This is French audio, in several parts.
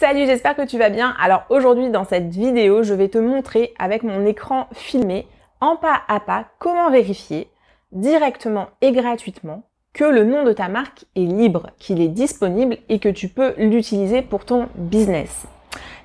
Salut, j'espère que tu vas bien. Alors aujourd'hui dans cette vidéo, je vais te montrer avec mon écran filmé en pas à pas comment vérifier directement et gratuitement que le nom de ta marque est libre, qu'il est disponible et que tu peux l'utiliser pour ton business.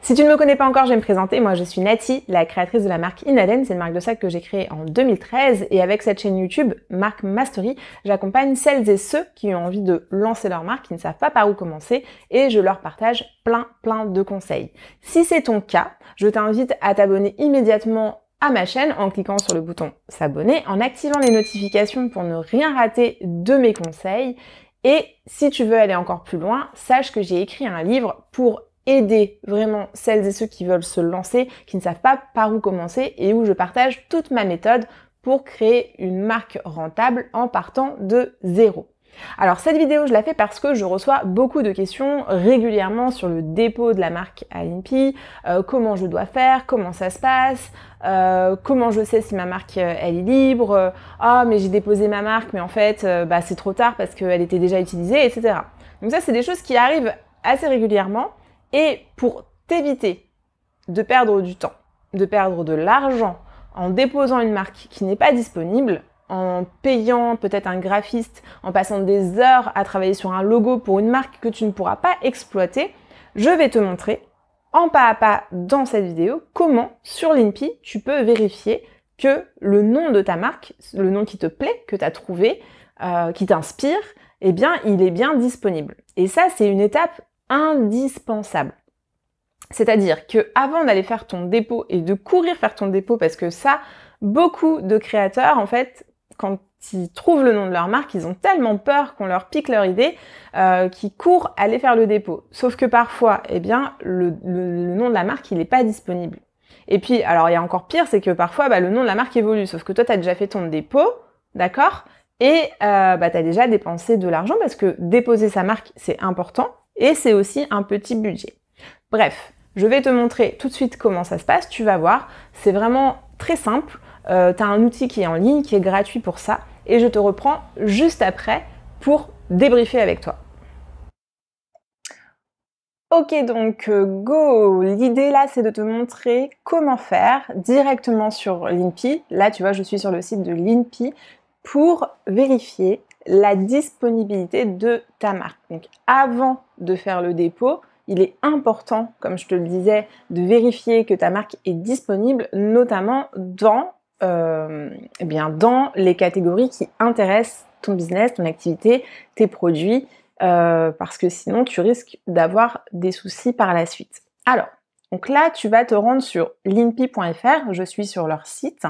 Si tu ne me connais pas encore, je vais me présenter. Moi, je suis Nati, la créatrice de la marque Inaden. C'est une marque de sac que j'ai créée en 2013. Et avec cette chaîne YouTube, Marque Mastery, j'accompagne celles et ceux qui ont envie de lancer leur marque, qui ne savent pas par où commencer. Et je leur partage plein de conseils. Si c'est ton cas, je t'invite à t'abonner immédiatement à ma chaîne en cliquant sur le bouton s'abonner, en activant les notifications pour ne rien rater de mes conseils. Et si tu veux aller encore plus loin, sache que j'ai écrit un livre pour aider vraiment celles et ceux qui veulent se lancer, qui ne savent pas par où commencer et où je partage toute ma méthode pour créer une marque rentable en partant de zéro. Alors cette vidéo, je la fais parce que je reçois beaucoup de questions régulièrement sur le dépôt de la marque à l'INPI, comment je dois faire, comment ça se passe, comment je sais si ma marque elle est libre, ah mais j'ai déposé ma marque mais en fait c'est trop tard parce qu'elle était déjà utilisée, etc. Donc ça c'est des choses qui arrivent assez régulièrement. Et pour t'éviter de perdre du temps, de perdre de l'argent en déposant une marque qui n'est pas disponible, en payant peut-être un graphiste, en passant des heures à travailler sur un logo pour une marque que tu ne pourras pas exploiter, je vais te montrer en pas à pas dans cette vidéo comment sur l'INPI tu peux vérifier que le nom de ta marque, le nom qui te plaît, que tu as trouvé, qui t'inspire, eh bien il est bien disponible. Et ça c'est une étape indispensable. C'est-à-dire que avant d'aller faire ton dépôt et de courir faire ton dépôt, parce que ça, beaucoup de créateurs, en fait, quand ils trouvent le nom de leur marque, ils ont tellement peur qu'on leur pique leur idée, qu'ils courent aller faire le dépôt. Sauf que parfois, eh bien, le nom de la marque, il n'est pas disponible. Et puis, alors il y a encore pire, c'est que parfois, le nom de la marque évolue. Sauf que toi, tu as déjà fait ton dépôt, d'accord? Et tu as déjà dépensé de l'argent parce que déposer sa marque, c'est important. Et c'est aussi un petit budget. Bref, je vais te montrer tout de suite comment ça se passe. Tu vas voir, c'est vraiment très simple. Tu as un outil qui est en ligne, qui est gratuit pour ça. Et je te reprends juste après pour débriefer avec toi. Ok, donc go! L'idée là, c'est de te montrer comment faire directement sur l'INPI. Là, tu vois, je suis sur le site de l'INPI pour vérifier la disponibilité de ta marque. Donc avant de faire le dépôt, il est important, comme je te le disais, de vérifier que ta marque est disponible, notamment dans les catégories qui intéressent ton business, ton activité, tes produits, parce que sinon tu risques d'avoir des soucis par la suite. Alors, donc là, tu vas te rendre sur linpi.fr, je suis sur leur site,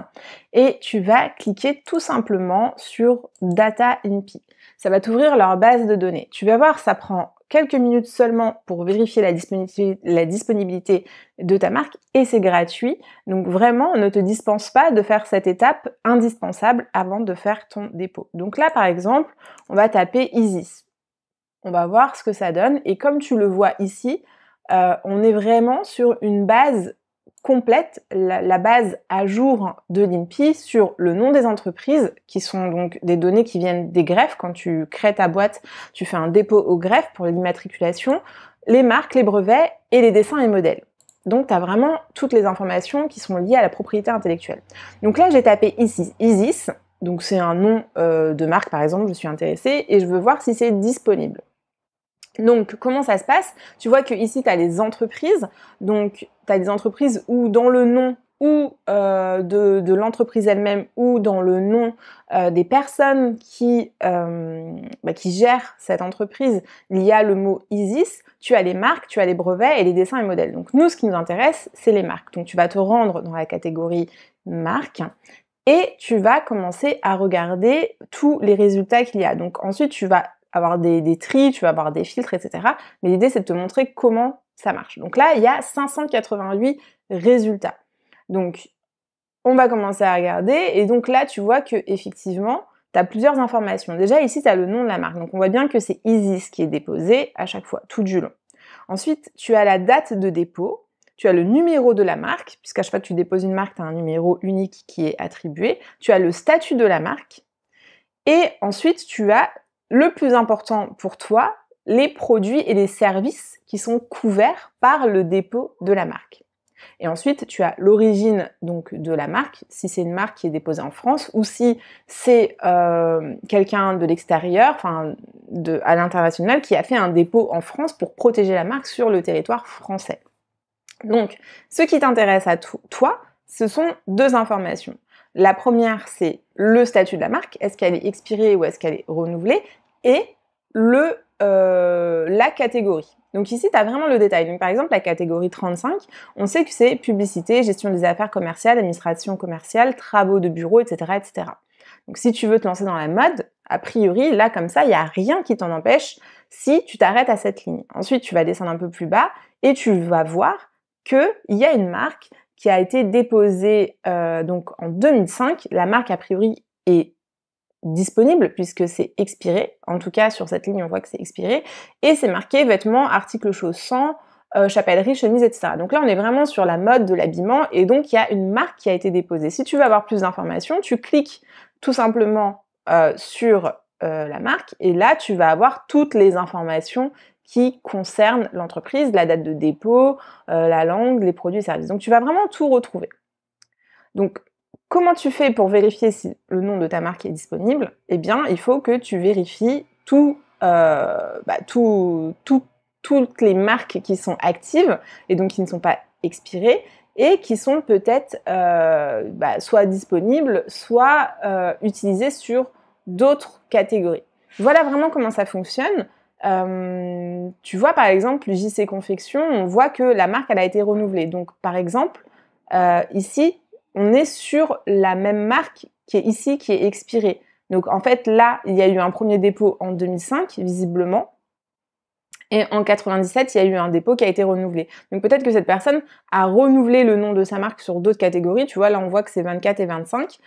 et tu vas cliquer tout simplement sur Data INPI. Ça va t'ouvrir leur base de données. Tu vas voir, ça prend quelques minutes seulement pour vérifier la disponibilité de ta marque et c'est gratuit. Donc vraiment, ne te dispense pas de faire cette étape indispensable avant de faire ton dépôt. Donc là, par exemple, on va taper Isis. On va voir ce que ça donne et comme tu le vois ici, on est vraiment sur une base complète, la base à jour de l'INPI sur le nom des entreprises, qui sont donc des données qui viennent des greffes. Quand tu crées ta boîte, tu fais un dépôt au greffe pour l'immatriculation, les marques, les brevets et les dessins et modèles. Donc tu as vraiment toutes les informations qui sont liées à la propriété intellectuelle. Donc là j'ai tapé Isis, donc c'est un nom de marque par exemple, je suis intéressée et je veux voir si c'est disponible. Donc, comment ça se passe? Tu vois que ici, tu as les entreprises. Donc, tu as des entreprises où dans le nom ou de l'entreprise elle-même ou dans le nom des personnes qui gèrent cette entreprise, il y a le mot Isis. Tu as les marques, tu as les brevets et les dessins et modèles. Donc, nous, ce qui nous intéresse, c'est les marques. Donc, tu vas te rendre dans la catégorie marques et tu vas commencer à regarder tous les résultats qu'il y a. Donc, ensuite, tu vas avoir des tris, tu vas avoir des filtres, etc. Mais l'idée, c'est de te montrer comment ça marche. Donc là, il y a 588 résultats. Donc, on va commencer à regarder. Et donc là, tu vois que effectivement, tu as plusieurs informations. Déjà, ici, tu as le nom de la marque. Donc, on voit bien que c'est Isis qui est déposé à chaque fois, tout du long. Ensuite, tu as la date de dépôt. Tu as le numéro de la marque, puisqu'à chaque fois que tu déposes une marque, tu as un numéro unique qui est attribué. Tu as le statut de la marque. Et ensuite, tu as le plus important pour toi, les produits et les services qui sont couverts par le dépôt de la marque. Et ensuite, tu as l'origine donc de la marque, si c'est une marque qui est déposée en France ou si c'est quelqu'un de l'extérieur, enfin à l'international, qui a fait un dépôt en France pour protéger la marque sur le territoire français. Donc, ce qui t'intéresse à toi, ce sont deux informations. La première, c'est le statut de la marque, est-ce qu'elle est expirée ou est-ce qu'elle est renouvelée, et la catégorie. Donc ici, tu as vraiment le détail. Donc par exemple, la catégorie 35, on sait que c'est publicité, gestion des affaires commerciales, administration commerciale, travaux de bureau, etc., etc. Donc si tu veux te lancer dans la mode, a priori, là comme ça, il n'y a rien qui t'en empêche si tu t'arrêtes à cette ligne. Ensuite, tu vas descendre un peu plus bas et tu vas voir qu'il y a une marque qui a été déposée donc en 2005. La marque, a priori, est disponible puisque c'est expiré. En tout cas, sur cette ligne, on voit que c'est expiré. Et c'est marqué vêtements, articles chaussants, chapellerie, chemise, etc. Donc là, on est vraiment sur la mode de l'habillement et donc il y a une marque qui a été déposée. Si tu veux avoir plus d'informations, tu cliques tout simplement sur la marque et là, tu vas avoir toutes les informations qui concernent l'entreprise, la date de dépôt, la langue, les produits et services. Donc tu vas vraiment tout retrouver. Donc, comment tu fais pour vérifier si le nom de ta marque est disponible? Eh bien, il faut que tu vérifies toutes les marques qui sont actives et donc qui ne sont pas expirées et qui sont peut-être soit disponibles, soit utilisées sur d'autres catégories. Voilà vraiment comment ça fonctionne. Tu vois, par exemple, JC Confection, on voit que la marque, elle a été renouvelée. Donc, par exemple, ici, on est sur la même marque qui est ici, qui est expirée. Donc en fait, là, il y a eu un premier dépôt en 2005, visiblement, et en 97, il y a eu un dépôt qui a été renouvelé. Donc peut-être que cette personne a renouvelé le nom de sa marque sur d'autres catégories. Tu vois, là, on voit que c'est 24 et 25.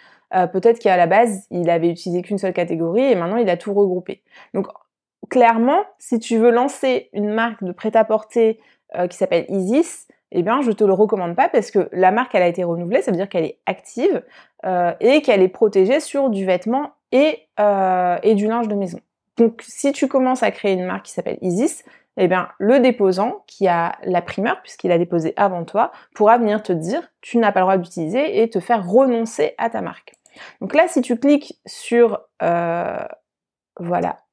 Peut-être qu'à la base, il avait utilisé qu'une seule catégorie et maintenant, il a tout regroupé. Donc clairement, si tu veux lancer une marque de prêt-à-porter qui s'appelle Isis, eh bien, je te le recommande pas parce que la marque, elle a été renouvelée, ça veut dire qu'elle est active et qu'elle est protégée sur du vêtement et du linge de maison. Donc, si tu commences à créer une marque qui s'appelle Isis, eh bien, le déposant, qui a la primeur, puisqu'il a déposé avant toi, pourra venir te dire « tu n'as pas le droit d'utiliser » et te faire renoncer à ta marque. Donc là, si tu cliques sur,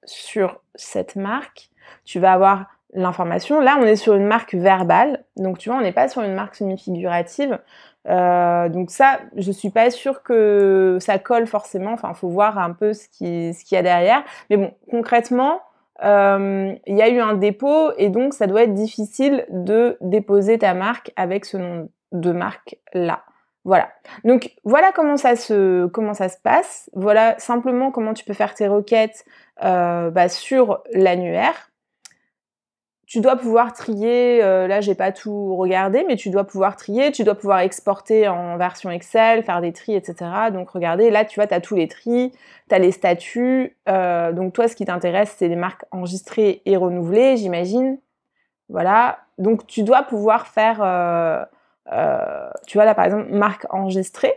sur cette marque, tu vas avoir l'information. Là, on est sur une marque verbale, donc tu vois, on n'est pas sur une marque semi-figurative. Donc ça, je suis pas sûre que ça colle forcément. Enfin, faut voir un peu ce qu'il y a derrière. Mais bon, concrètement, il y a eu un dépôt et donc ça doit être difficile de déposer ta marque avec ce nom de marque-là. Voilà. Donc voilà comment ça se passe. Voilà simplement comment tu peux faire tes requêtes sur l'annuaire. Tu dois pouvoir trier, là j'ai pas tout regardé, mais tu dois pouvoir trier, tu dois pouvoir exporter en version Excel, faire des tris, etc. Donc regardez, là tu vois, tu as tous les tris, tu as les statuts, donc toi ce qui t'intéresse c'est les marques enregistrées et renouvelées, j'imagine. Voilà, donc tu dois pouvoir faire, tu vois là par exemple, marque enregistrée.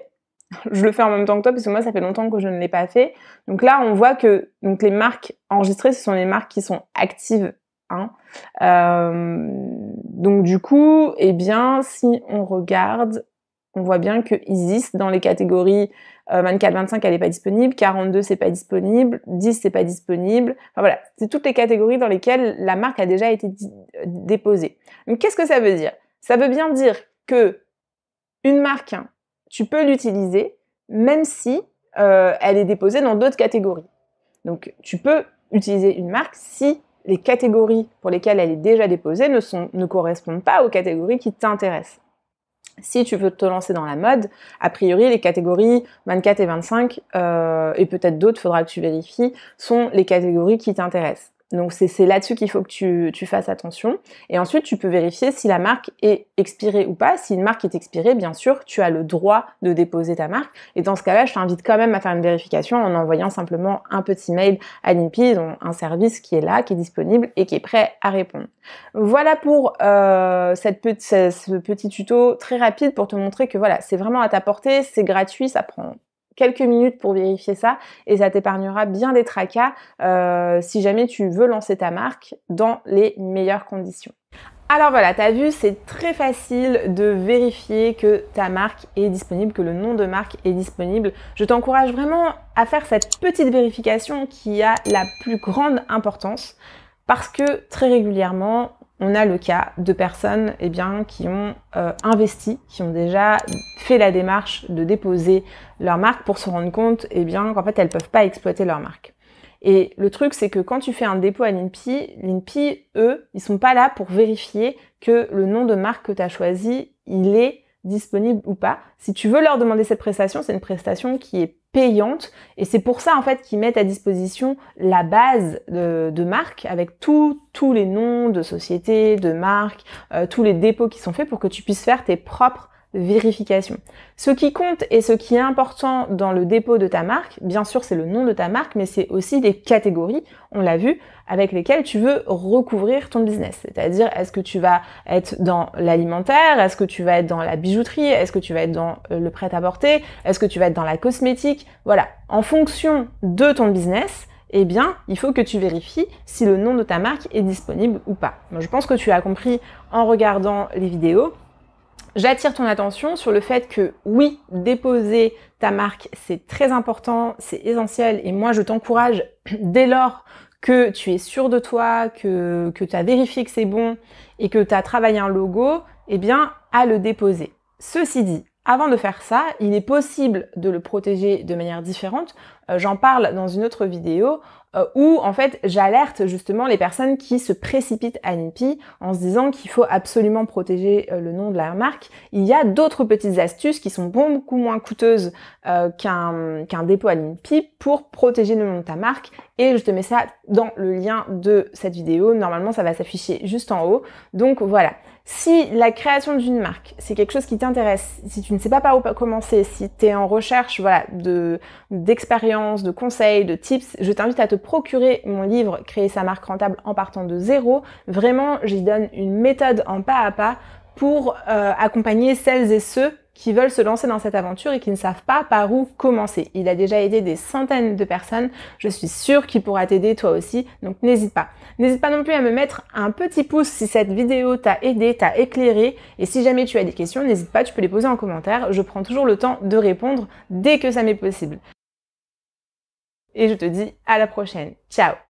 Je le fais en même temps que toi parce que moi ça fait longtemps que je ne l'ai pas fait. Donc là on voit que donc les marques enregistrées ce sont les marques qui sont actives. Donc du coup, eh bien, si on regarde, on voit bien que Isis, dans les catégories 24-25, elle n'est pas disponible, 42, c'est pas disponible, 10, c'est pas disponible. Enfin voilà, c'est toutes les catégories dans lesquelles la marque a déjà été déposée. Donc qu'est-ce que ça veut dire? Ça veut bien dire que une marque, tu peux l'utiliser, même si elle est déposée dans d'autres catégories. Donc tu peux utiliser une marque si les catégories pour lesquelles elle est déjà déposée ne correspondent pas aux catégories qui t'intéressent. Si tu veux te lancer dans la mode, a priori, les catégories 24 et 25, et peut-être d'autres, faudra que tu vérifies, sont les catégories qui t'intéressent. Donc c'est là-dessus qu'il faut que tu fasses attention. Et ensuite, tu peux vérifier si la marque est expirée ou pas. Si une marque est expirée, bien sûr, tu as le droit de déposer ta marque. Et dans ce cas-là, je t'invite quand même à faire une vérification en envoyant simplement un petit mail à l'INPI, donc un service qui est là, qui est disponible et qui est prêt à répondre. Voilà pour ce petit tuto très rapide pour te montrer que voilà, c'est vraiment à ta portée, c'est gratuit, ça prend quelques minutes pour vérifier ça et ça t'épargnera bien des tracas si jamais tu veux lancer ta marque dans les meilleures conditions. Alors voilà, t'as vu, c'est très facile de vérifier que ta marque est disponible, que le nom de marque est disponible. Je t'encourage vraiment à faire cette petite vérification qui a la plus grande importance parce que très régulièrement, on a le cas de personnes qui ont investi, qui ont déjà fait la démarche de déposer leur marque pour se rendre compte qu'en fait, elles ne peuvent pas exploiter leur marque. Et le truc, c'est que quand tu fais un dépôt à l'INPI, eux, ils sont pas là pour vérifier que le nom de marque que tu as choisi, il est disponible ou pas. Si tu veux leur demander cette prestation, c'est une prestation qui est payante et c'est pour ça en fait qu'ils mettent à disposition la base de marque avec tous les noms de sociétés, de marques, tous les dépôts qui sont faits pour que tu puisses faire tes propres vérification. Ce qui compte et ce qui est important dans le dépôt de ta marque, bien sûr c'est le nom de ta marque, mais c'est aussi les catégories, on l'a vu, avec lesquelles tu veux recouvrir ton business. C'est-à-dire, est-ce que tu vas être dans l'alimentaire, est-ce que tu vas être dans la bijouterie, est-ce que tu vas être dans le prêt-à-porter, est-ce que tu vas être dans la cosmétique. Voilà, en fonction de ton business, il faut que tu vérifies si le nom de ta marque est disponible ou pas. Moi, je pense que tu as compris en regardant les vidéos. J'attire ton attention sur le fait que oui, déposer ta marque, c'est très important, c'est essentiel et moi je t'encourage dès lors que tu es sûr de toi, que tu as vérifié que c'est bon et que tu as travaillé un logo, à le déposer. Ceci dit, avant de faire ça, il est possible de le protéger de manière différente. J'en parle dans une autre vidéo où en fait j'alerte justement les personnes qui se précipitent à l'INPI en se disant qu'il faut absolument protéger le nom de la marque. Il y a d'autres petites astuces qui sont beaucoup moins coûteuses qu'un dépôt à l'INPI pour protéger le nom de ta marque et je te mets ça dans le lien de cette vidéo. Normalement ça va s'afficher juste en haut. Donc voilà. Si la création d'une marque, c'est quelque chose qui t'intéresse, si tu ne sais pas par où commencer, si tu es en recherche d'expérience, de conseils, de tips, je t'invite à te procurer mon livre « Créer sa marque rentable en partant de zéro ». Vraiment, j'y donne une méthode en pas à pas pour accompagner celles et ceux qui veulent se lancer dans cette aventure et qui ne savent pas par où commencer. Il a déjà aidé des centaines de personnes, je suis sûre qu'il pourra t'aider toi aussi, donc n'hésite pas. N'hésite pas non plus à me mettre un petit pouce si cette vidéo t'a aidé, t'a éclairé, et si jamais tu as des questions, n'hésite pas, tu peux les poser en commentaire, je prends toujours le temps de répondre dès que ça m'est possible. Et je te dis à la prochaine, ciao!